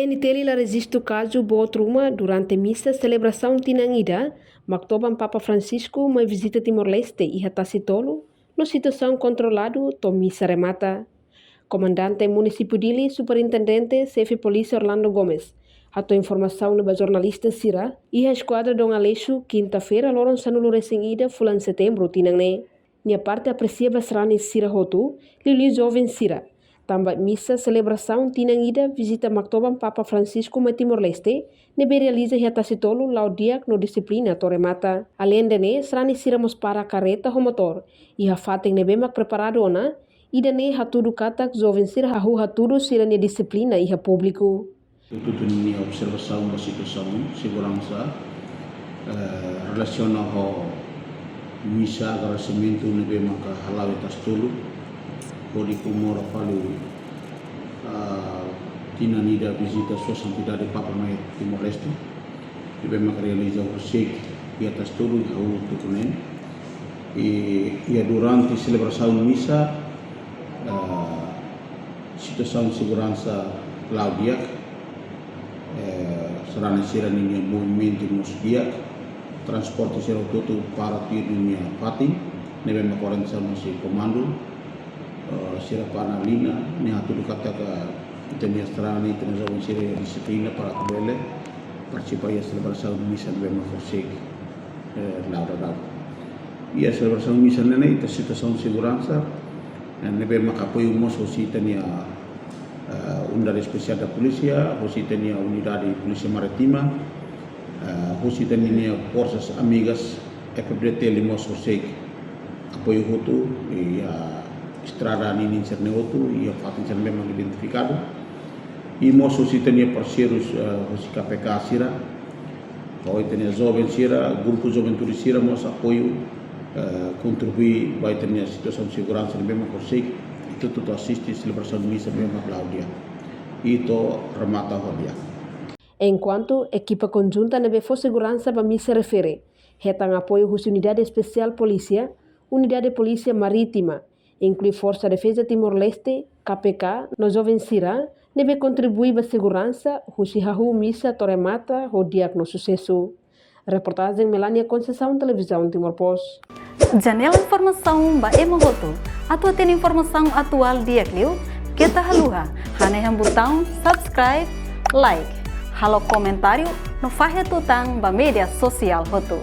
PNT lá registra o caso Boa-Truma durante missa celebração Tinangida, Mactoban Papa Francisco uma visita Timor-Leste e Hatacitolo, no situação controlado to missa remata. Comandante Município Dili, Superintendente, chefe Polícia Orlando Gomes, ato informação no jornalista Sira, e a esquadra Dom Aleixo, quinta-feira, loron sanulu recém-ida, fulan setembro, Tinangne. Minha parte aprecia basrani Sira Hotu, Lili Jovem Sira. Também missa celebração Tinangida visita Mactoban Papa Francisco ma Timor-Leste, nebe realiza Hatacitolo laudiak no disciplina toremata. Além de ne, serani siramos para carreta ho motor, e a fatem nebe mak preparado ona, e dane hatudu katak jovem sira hahu hatudu sirani disciplina e público. Tudo ini observação da situação segurança relaciona ho missa agradecimento nebe maka halau etas tulu Podi kumora falu Tinanida visita sua santidade Papa Mai Timor-Leste e bem realiza o shake e atas tudo o tucunen e durante a celebração missa situação de segurança laudiak serana sira ninya movimento nos diak transporte sira tutu para tirnya pating nebe makorensa masih komando sira pana lina ni hatu kata ka tenia strani tenia jovem sira disiplina para tabele participar a celebração missa de bema forsek laura e a celebração missa nene ita situação de segurança nebe makapoio moso si tenia unidade especial da polícia hosi tenia unidade polícia maritima hosi tenia forças amigas FBT limos forsek apoio hotu e estrada ini cerne outro e a fato de memang identificado e moço se tinha parceiros os KPK sira ou tinha jovem sira grupo juventude sira moço apoio contribuir vai ter a situação de segurança mesmo consegue tudo assiste celebração de missa mesmo Cláudia e to remata dia. Enquanto equipa conjunta nebe for segurança para missa refere retang apoio hus unidade especial polícia unidade polícia marítima inclui Força Defesa Timor-Leste, KPK, no Jovem Sira, deve contribuir para a segurança, Husihahu Missa Toremata, o diak no sucesso. Reportagem Melania Conceição, Televisão Timor-Post. Janela informação ba Emohoto. Atua tem informação atual diak liu, kita haluha, haneham botão subscribe, like, halo comentário, no fahe tutang ba media sosial hotu.